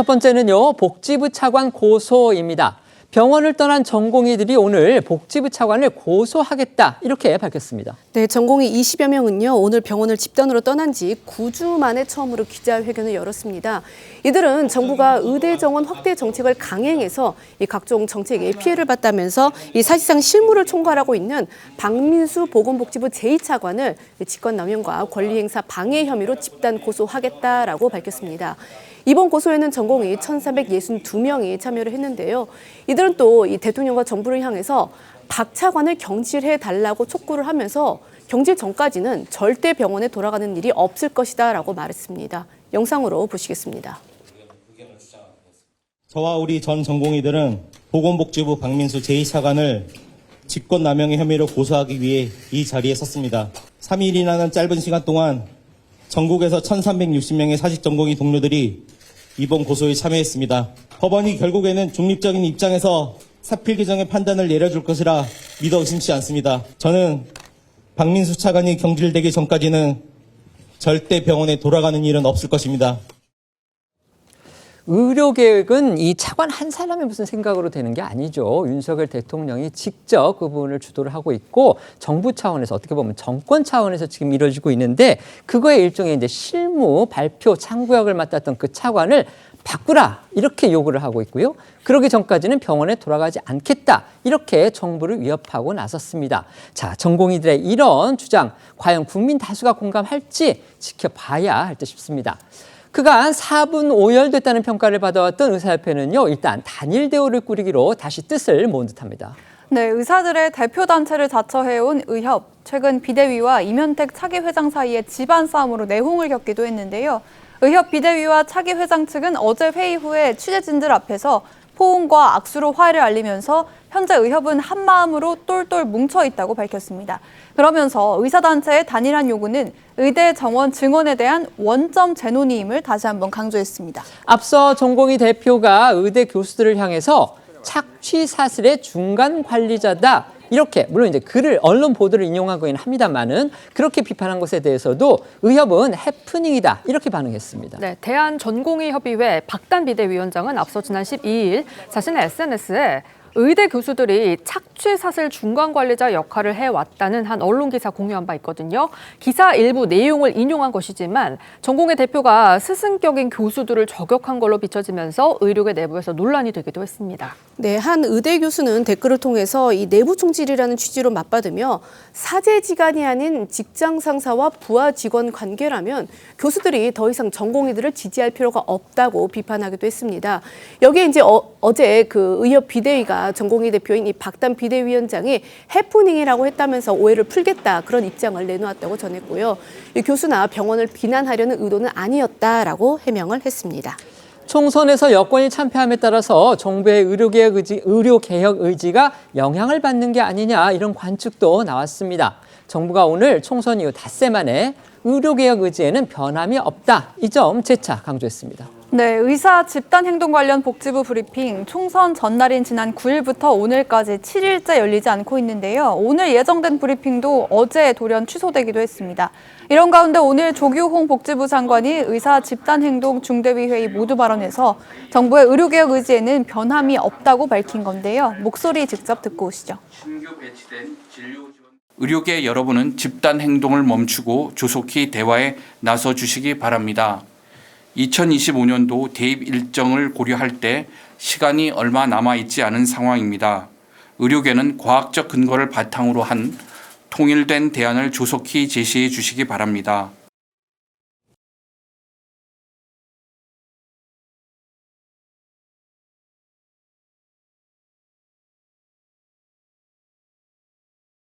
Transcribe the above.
첫 번째는요, 복지부 차관 고소입니다. 병원을 떠난 전공의들이 오늘 복지부 차관을 고소하겠다 이렇게 밝혔습니다. 네, 전공의 20여 명은요, 오늘 병원을 집단으로 떠난 지 9주 만에 처음으로 기자회견을 열었습니다. 이들은 정부가 의대 정원 확대 정책을 강행해서 이 각종 정책에 피해를 봤다면서 이 사실상 실무를 총괄하고 있는 박민수 보건복지부 제2차관을 직권남용과 권리행사 방해 혐의로 집단 고소하겠다라고 밝혔습니다. 이번 고소에는 전공의 1,362명이 참여를 했는데요. 이들은 또 이 대통령과 정부를 향해서 박 차관을 경질해달라고 촉구를 하면서 경질 전까지는 절대 병원에 돌아가는 일이 없을 것이다라고 말했습니다. 영상으로 보시겠습니다. 저와 우리 전 전공의들은 보건복지부 박민수 제2차관을 직권남용의 혐의로 고소하기 위해 이 자리에 섰습니다. 3일이라는 짧은 시간 동안 전국에서 1,360명의 사직 전공의 동료들이 이번 고소에 참여했습니다. 법원이 결국에는 중립적인 입장에서 사필 규정의 판단을 내려줄 것이라 믿어 의심치 않습니다. 저는 박민수 차관이 경질되기 전까지는 절대 병원에 돌아가는 일은 없을 것입니다. 의료개혁은 이 차관 한 사람의 무슨 생각으로 되는 게 아니죠. 윤석열 대통령이 직접 그 부분을 주도를 하고 있고 정부 차원에서 어떻게 보면 정권 차원에서 지금 이루어지고 있는데 그거의 일종의 이제 실무 발표 창구역을 맡았던 그 차관을 바꾸라 이렇게 요구를 하고 있고요. 그러기 전까지는 병원에 돌아가지 않겠다 이렇게 정부를 위협하고 나섰습니다. 자, 전공의들의 이런 주장 과연 국민 다수가 공감할지 지켜봐야 할 듯 싶습니다. 그간 4분 오열됐다는 평가를 받아왔던 의사협회는요, 일단 단일 대우를 꾸리기로 다시 뜻을 모은 듯합니다. 네, 의사들의 대표단체를 자처해온 의협. 최근 비대위와 이면택 차기 회장 사이에 집안 싸움으로 내홍을 겪기도 했는데요. 의협 비대위와 차기 회장 측은 어제 회의 후에 취재진들 앞에서 포옹과 악수로 화해를 알리면서 현재 의협은 한마음으로 똘똘 뭉쳐 있다고 밝혔습니다. 그러면서 의사단체의 단일한 요구는 의대 정원 증원에 대한 원점 재논의임을 다시 한번 강조했습니다. 앞서 전공의 대표가 의대 교수들을 향해서 착취 사슬의 중간 관리자다. 이렇게 물론 이제 글을 언론 보도를 인용하고는 합니다만은 그렇게 비판한 것에 대해서도 의협은 해프닝이다 이렇게 반응했습니다. 네, 대한전공의협의회 박단 비대위원장은 앞서 지난 12일 자신의 SNS에 의대 교수들이 착취 사슬 중간 관리자 역할을 해왔다는 한 언론 기사 공유한 바 있거든요. 기사 일부 내용을 인용한 것이지만 전공의 대표가 스승격인 교수들을 저격한 걸로 비춰지면서 의료계 내부에서 논란이 되기도 했습니다. 네, 한 의대 교수는 댓글을 통해서 이 내부 총질이라는 취지로 맞받으며 사제지간이 아닌 직장 상사와 부하 직원 관계라면 교수들이 더 이상 전공의들을 지지할 필요가 없다고 비판하기도 했습니다. 여기에 이제 어제 그 의협 비대위가 전공의 대표인 이 박단 비대위원장이 해프닝이라고 했다면서 오해를 풀겠다 그런 입장을 내놓았다고 전했고요. 이 교수나 병원을 비난하려는 의도는 아니었다라고 해명을 했습니다. 총선에서 여권이 참패함에 따라서 정부의 의료개혁 의지가 영향을 받는 게 아니냐 이런 관측도 나왔습니다. 정부가 오늘 총선 이후 닷새 만에 의료개혁 의지에는 변함이 없다. 이 점 재차 강조했습니다. 네, 의사 집단 행동 관련 복지부 브리핑 총선 전날인 지난 9일부터 오늘까지 7일째 열리지 않고 있는데요. 오늘 예정된 브리핑도 어제 돌연 취소되기도 했습니다. 이런 가운데 오늘 조규홍 복지부 장관이 의사 집단 행동 중대위 회의 모두 발언에서 정부의 의료개혁 의지에는 변함이 없다고 밝힌 건데요. 목소리 직접 듣고 오시죠. 의료계 여러분은 집단 행동을 멈추고 조속히 대화에 나서 주시기 바랍니다. 2025년도 대입 일정을 고려할 때 시간이 얼마 남아있지 않은 상황입니다. 의료계는 과학적 근거를 바탕으로 한 통일된 대안을 조속히 제시해 주시기 바랍니다.